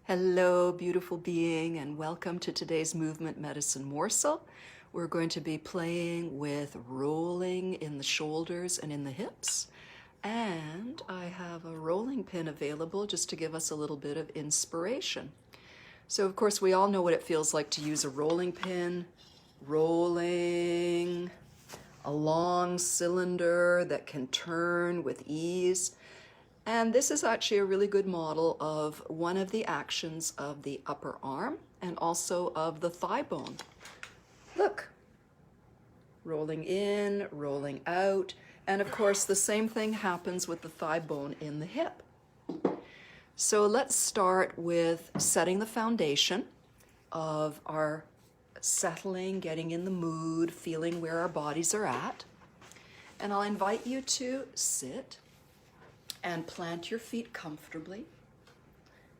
Hello, beautiful being, and welcome to today's movement medicine morsel. We're going to be playing with rolling in the shoulders and in the hips. And I have a rolling pin available just to give us a little bit of inspiration. So, of course, we all know what it feels like to use a rolling pin, rolling a long cylinder that can turn with ease. And this is actually a really good model of one of the actions of the upper arm and also of the thigh bone. Look, rolling in, rolling out, and of course the same thing happens with the thigh bone in the hip. So let's start with setting the foundation of our settling, getting in the mood, feeling where our bodies are at. And I'll invite you to sit and plant your feet comfortably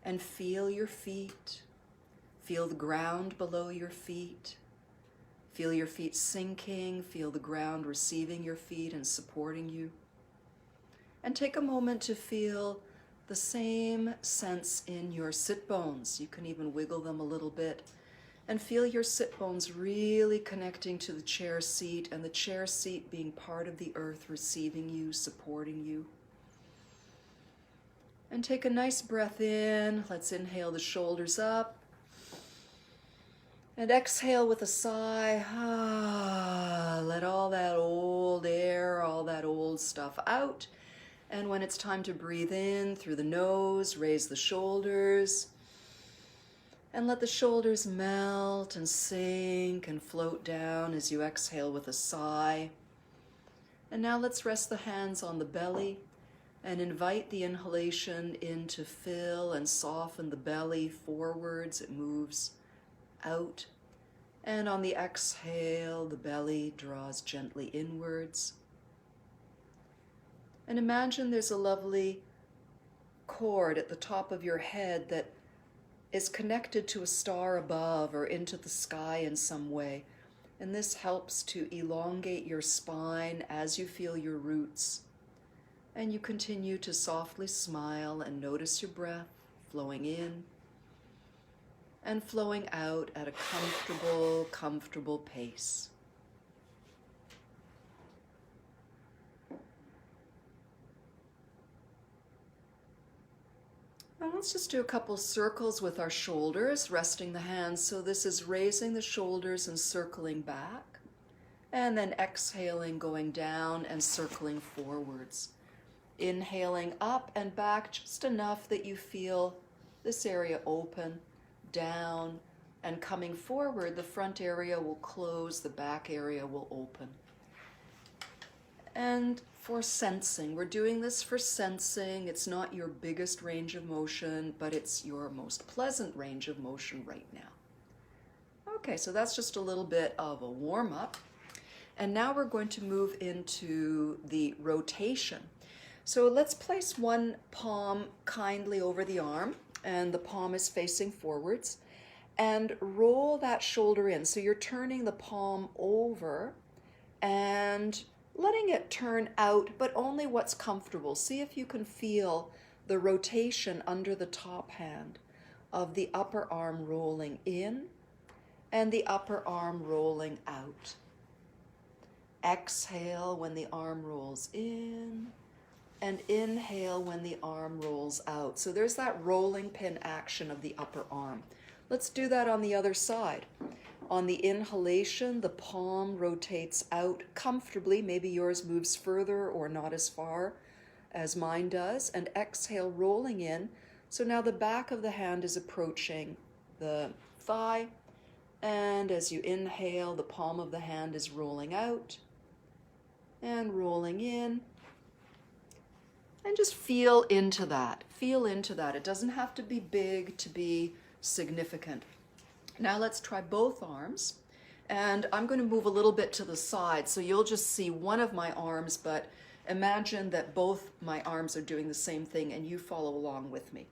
and feel your feet. Feel the ground below your feet. Feel your feet sinking. Feel the ground receiving your feet and supporting you. And take a moment to feel the same sense in your sit bones. You can even wiggle them a little bit and feel your sit bones really connecting to the chair seat and the chair seat being part of the earth, receiving you, supporting you. And take a nice breath in. Let's inhale the shoulders up. And exhale with a sigh. Let all that old air, all that old stuff out. And when it's time to breathe in through the nose, raise the shoulders. And let the shoulders melt and sink and float down as you exhale with a sigh. And now let's rest the hands on the belly and invite the inhalation in to fill and soften the belly forwards. It moves out. And on the exhale, the belly draws gently inwards. And imagine there's a lovely cord at the top of your head that is connected to a star above or into the sky in some way. And this helps to elongate your spine as you feel your roots. And you continue to softly smile and notice your breath flowing in and flowing out at a comfortable pace. Now let's just do a couple circles with our shoulders, resting the hands. So this is raising the shoulders and circling back, and then exhaling, going down and circling forwards. Inhaling up and back just enough that you feel this area open, down, and coming forward, the front area will close, the back area will open. And for sensing, we're doing this for sensing. It's not your biggest range of motion, but it's your most pleasant range of motion right now. Okay, so that's just a little bit of a warm-up. And now we're going to move into the rotation. So let's place one palm kindly over the arm, and the palm is facing forwards, and roll that shoulder in. So you're turning the palm over and letting it turn out, but only what's comfortable. See if you can feel the rotation under the top hand of the upper arm rolling in and the upper arm rolling out. Exhale when the arm rolls in, and inhale when the arm rolls out. So there's that rolling pin action of the upper arm. Let's do that on the other side. On the inhalation, the palm rotates out comfortably. Maybe yours moves further or not as far as mine does. And exhale, rolling in. So now the back of the hand is approaching the thigh. And as you inhale, the palm of the hand is rolling out and rolling in. And just feel into that. Feel into that. It doesn't have to be big to be significant. Now let's try both arms. And I'm going to move a little bit to the side, so you'll just see one of my arms, but imagine that both my arms are doing the same thing and you follow along with me.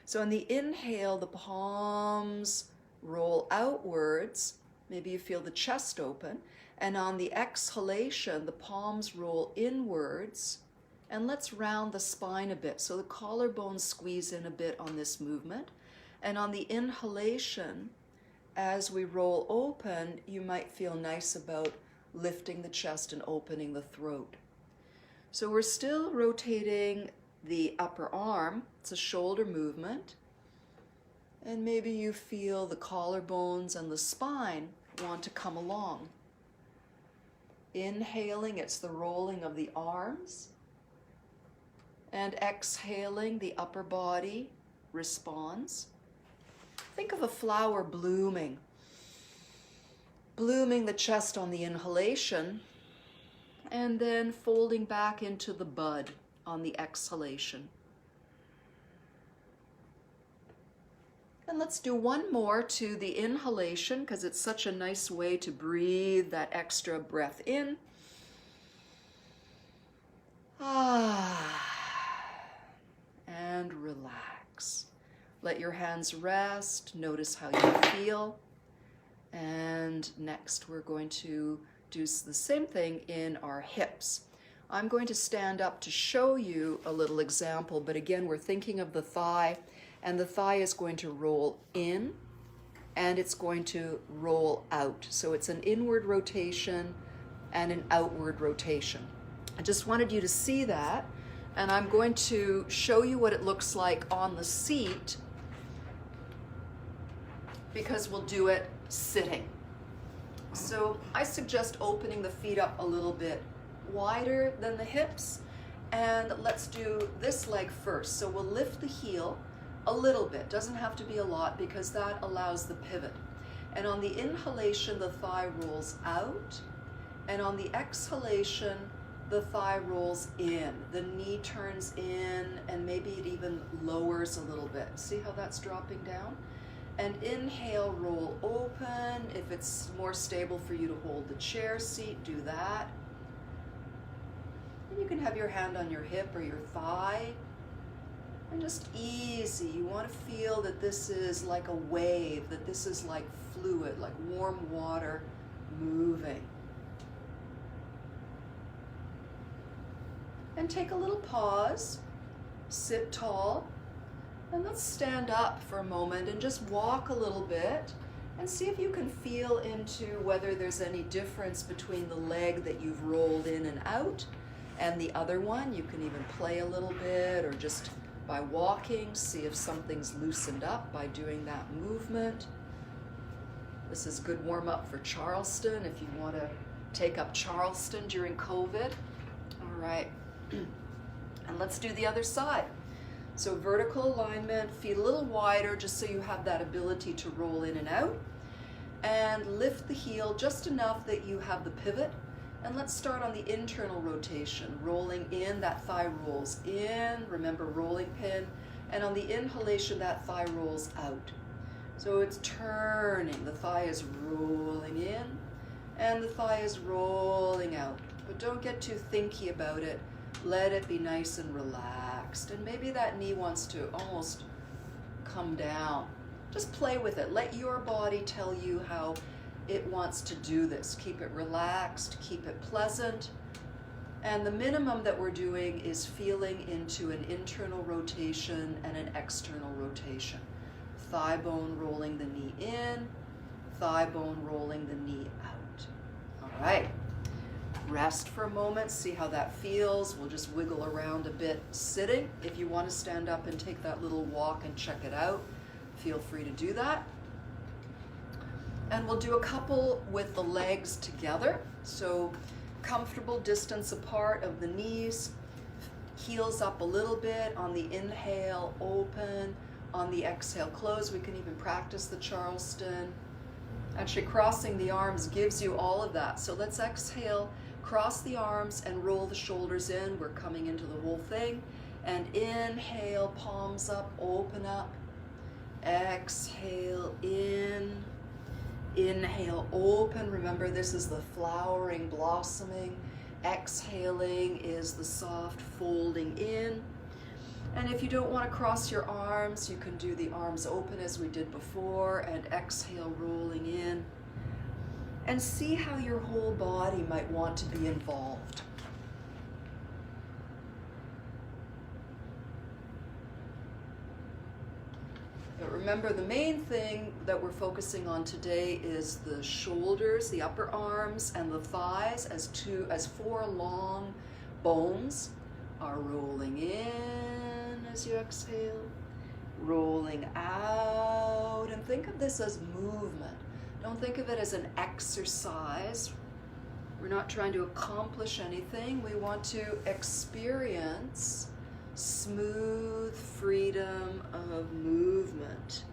So on the inhale, the palms roll outwards. Maybe you feel the chest open. And on the exhalation, the palms roll inwards. And let's round the spine a bit. So the collarbones squeeze in a bit on this movement. And on the inhalation, as we roll open, you might feel nice about lifting the chest and opening the throat. So we're still rotating the upper arm. It's a shoulder movement. And maybe you feel the collarbones and the spine want to come along. Inhaling, it's the rolling of the arms. And exhaling, the upper body responds. Think of a flower blooming. Blooming the chest on the inhalation, and then folding back into the bud on the exhalation. And let's do one more to the inhalation, because it's such a nice way to breathe that extra breath in. And relax. Let your hands rest. Notice how you feel. And next we're going to do the same thing in our hips. I'm going to stand up to show you a little example, but again, we're thinking of the thigh, and the thigh is going to roll in and it's going to roll out. So it's an inward rotation and an outward rotation. I just wanted you to see that, and I'm going to show you what it looks like on the seat, because we'll do it sitting. So I suggest opening the feet up a little bit wider than the hips, and let's do this leg first. So we'll lift the heel a little bit, doesn't have to be a lot, because that allows the pivot. And on the inhalation, the thigh rolls out, and on the exhalation, the thigh rolls in. The knee turns in, and maybe it even lowers a little bit. See how that's dropping down? And inhale, roll open. If it's more stable for you to hold the chair seat, do that. And you can have your hand on your hip or your thigh. And just easy. You want to feel that this is like a wave, that this is like fluid, like warm water moving. And take a little pause. Sit tall. And let's stand up for a moment and just walk a little bit and see if you can feel into whether there's any difference between the leg that you've rolled in and out and the other one. You can even play a little bit, or just by walking, see if something's loosened up by doing that movement. This is good warm-up for Charleston if you want to take up Charleston during COVID. All right. And let's do the other side. So vertical alignment, feet a little wider just so you have that ability to roll in and out. And lift the heel just enough that you have the pivot. And let's start on the internal rotation. Rolling in, that thigh rolls in. Remember, rolling pin. And on the inhalation, that thigh rolls out. So it's turning. The thigh is rolling in and the thigh is rolling out. But don't get too thinky about it. Let it be nice and relaxed. And maybe that knee wants to almost come down. Just play with it. Let your body tell you how it wants to do this. Keep it relaxed, keep it pleasant. And the minimum that we're doing is feeling into an internal rotation and an external rotation. Thigh bone rolling the knee in, thigh bone rolling the knee out. All right. Rest for a moment, see how that feels. We'll just wiggle around a bit sitting. If you want to stand up and take that little walk and check it out, feel free to do that. And we'll do a couple with the legs together. So comfortable distance apart of the knees, heels up a little bit. On the inhale, open. On the exhale, close. We can even practice the Charleston. Actually, crossing the arms gives you all of that. So let's exhale, cross the arms and roll the shoulders in. We're coming into the whole thing. And inhale, palms up, open up. Exhale, in. Inhale, open. Remember, this is the flowering, blossoming. Exhaling is the soft folding in. And if you don't want to cross your arms, you can do the arms open as we did before, and exhale, rolling in. And see how your whole body might want to be involved. But remember, the main thing that we're focusing on today is the shoulders, the upper arms, and the thighs as four long bones are rolling in as you exhale, rolling out, and think of this as movement. Don't think of it as an exercise. We're not trying to accomplish anything. We want to experience smooth freedom of movement.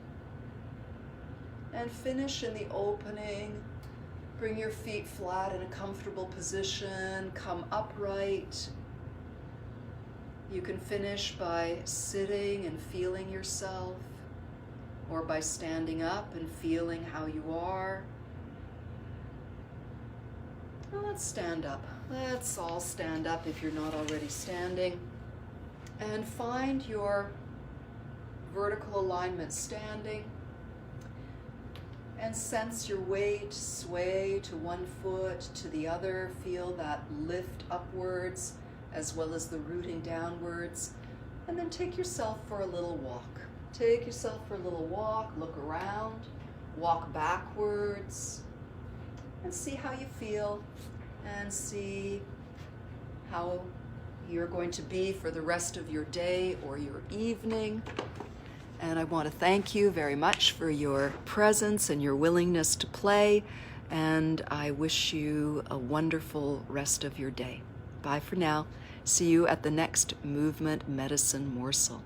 And finish in the opening. Bring your feet flat in a comfortable position. Come upright. You can finish by sitting and feeling yourself, or by standing up and feeling how you are. Well, let's stand up. Let's all stand up if you're not already standing. And find your vertical alignment standing. And sense your weight sway to one foot, to the other. Feel that lift upwards as well as the rooting downwards. And then take yourself for a little walk. Take yourself for a little walk, look around, walk backwards, and see how you feel, and see how you're going to be for the rest of your day or your evening. And I want to thank you very much for your presence and your willingness to play, and I wish you a wonderful rest of your day. Bye for now. See you at the next Movement Medicine Morsel.